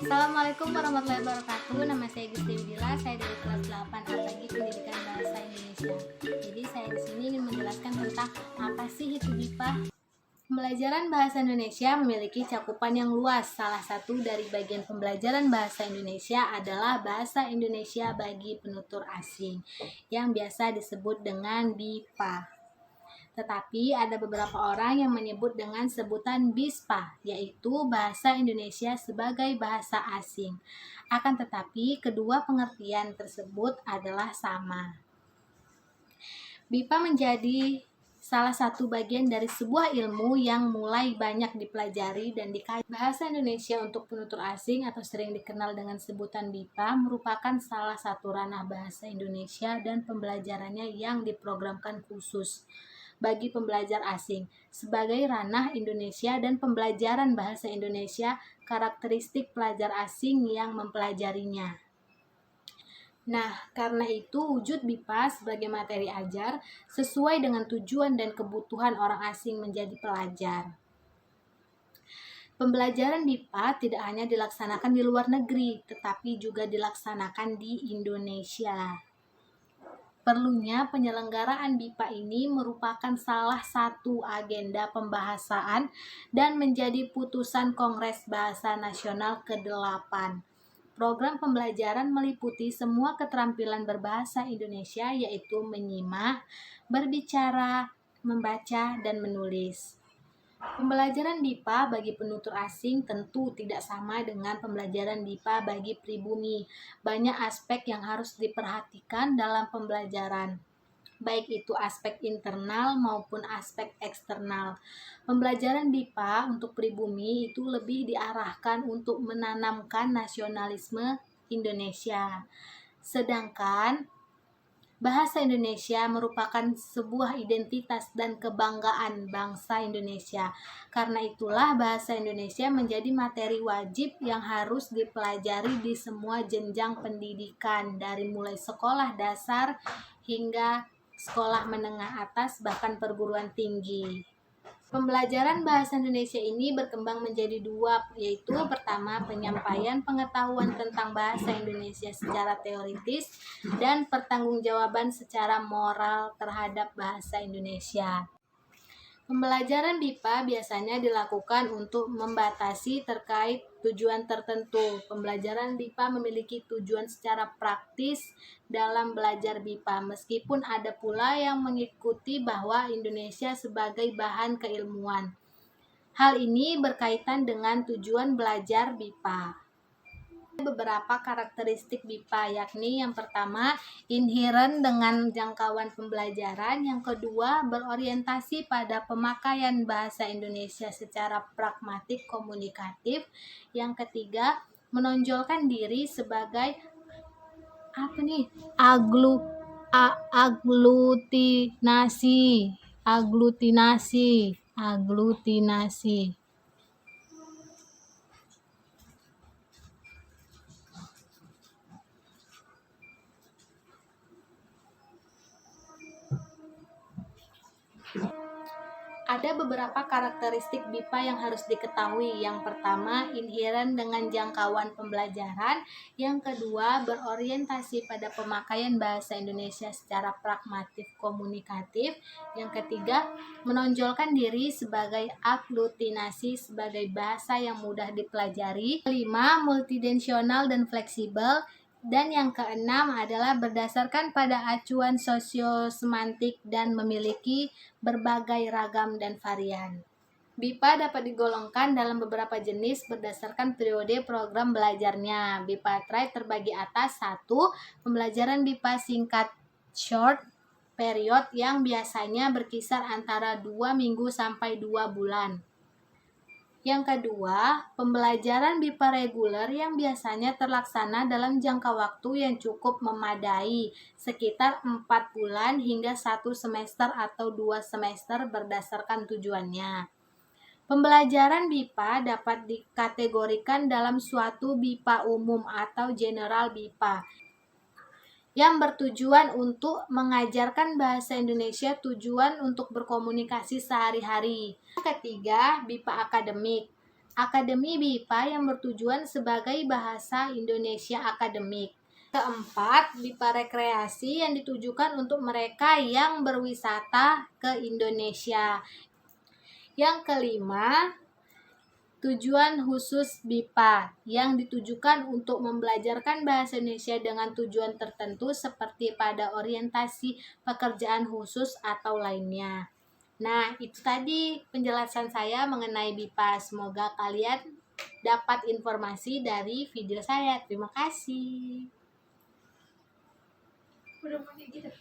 Assalamualaikum warahmatullahi wabarakatuh. Nama saya Gusti Widila, saya dari kelas 8 Apalagi Pendidikan Bahasa Indonesia. Jadi saya di sini ingin menjelaskan tentang apa sih itu BIPA. Pembelajaran bahasa Indonesia memiliki cakupan yang luas. Salah satu dari bagian pembelajaran bahasa Indonesia adalah bahasa Indonesia bagi penutur asing yang biasa disebut dengan BIPA. Tetapi ada beberapa orang yang menyebut dengan sebutan BISPA, yaitu Bahasa Indonesia sebagai Bahasa Asing. Akan tetapi, kedua pengertian tersebut adalah sama. BIPA menjadi salah satu bagian dari sebuah ilmu yang mulai banyak dipelajari dan dikaji. Bahasa Indonesia untuk penutur asing atau sering dikenal dengan sebutan BIPA merupakan salah satu ranah bahasa Indonesia dan pembelajarannya yang diprogramkan khusus bagi pembelajar asing sebagai ranah Indonesia dan pembelajaran bahasa Indonesia, karakteristik pelajar asing yang mempelajarinya. Nah, karena itu wujud BIPA sebagai materi ajar sesuai dengan tujuan dan kebutuhan orang asing menjadi pelajar. Pembelajaran BIPA tidak hanya dilaksanakan di luar negeri, tetapi juga dilaksanakan di Indonesia. Perlunya penyelenggaraan BIPA ini merupakan salah satu agenda pembahasan dan menjadi putusan Kongres Bahasa Nasional ke-8. Program pembelajaran meliputi semua keterampilan berbahasa Indonesia, yaitu menyimak, berbicara, membaca, dan menulis. Pembelajaran BIPA bagi penutur asing tentu tidak sama dengan pembelajaran BIPA bagi pribumi. Banyak aspek yang harus diperhatikan dalam pembelajaran, baik itu aspek internal maupun aspek eksternal. Pembelajaran BIPA untuk pribumi itu lebih diarahkan untuk menanamkan nasionalisme Indonesia. Sedangkan bahasa Indonesia merupakan sebuah identitas dan kebanggaan bangsa Indonesia. Karena itulah bahasa Indonesia menjadi materi wajib yang harus dipelajari di semua jenjang pendidikan, dari mulai sekolah dasar hingga sekolah menengah atas bahkan perguruan tinggi. Pembelajaran bahasa Indonesia ini berkembang menjadi dua, yaitu pertama penyampaian pengetahuan tentang bahasa Indonesia secara teoritis dan pertanggungjawaban secara moral terhadap bahasa Indonesia. Pembelajaran BIPA biasanya dilakukan untuk membatasi terkait tujuan tertentu. Pembelajaran BIPA memiliki tujuan secara praktis dalam belajar BIPA, meskipun ada pula yang mengikuti bahwa Indonesia sebagai bahan keilmuan. Hal ini berkaitan dengan tujuan belajar BIPA. Beberapa karakteristik BIPA, yakni yang pertama inheren dengan jangkauan pembelajaran, yang kedua berorientasi pada pemakaian bahasa Indonesia secara pragmatik komunikatif, yang ketiga menonjolkan diri sebagai aglutinasi. Ada beberapa karakteristik BIPA yang harus diketahui. Yang pertama, inheren dengan jangkauan pembelajaran. Yang kedua, berorientasi pada pemakaian bahasa Indonesia secara pragmatif komunikatif. Yang ketiga, menonjolkan diri sebagai aglutinasi sebagai bahasa yang mudah dipelajari. Kelima, multidimensional dan fleksibel. Dan yang keenam adalah berdasarkan pada acuan sosiosemantik dan memiliki berbagai ragam dan varian. BIPA dapat digolongkan dalam beberapa jenis berdasarkan periode program belajarnya. BIPA Try terbagi atas: 1. Pembelajaran BIPA singkat short period yang biasanya berkisar antara 2 minggu sampai 2 bulan. Yang kedua, pembelajaran BIPA reguler yang biasanya terlaksana dalam jangka waktu yang cukup memadai, sekitar 4 bulan hingga 1 semester atau 2 semester berdasarkan tujuannya. Pembelajaran BIPA dapat dikategorikan dalam suatu BIPA umum atau general BIPA yang bertujuan untuk mengajarkan bahasa Indonesia, tujuan untuk berkomunikasi sehari-hari. Ketiga, BIPA akademik. Akademi BIPA yang bertujuan sebagai bahasa Indonesia akademik. Keempat, BIPA rekreasi yang ditujukan untuk mereka yang berwisata ke Indonesia. Yang kelima, tujuan khusus BIPA yang ditujukan untuk membelajarkan bahasa Indonesia dengan tujuan tertentu seperti pada orientasi pekerjaan khusus atau lainnya. Nah, itu tadi penjelasan saya mengenai BIPA. Semoga kalian dapat informasi dari video saya. Terima kasih. Udah mau gitu.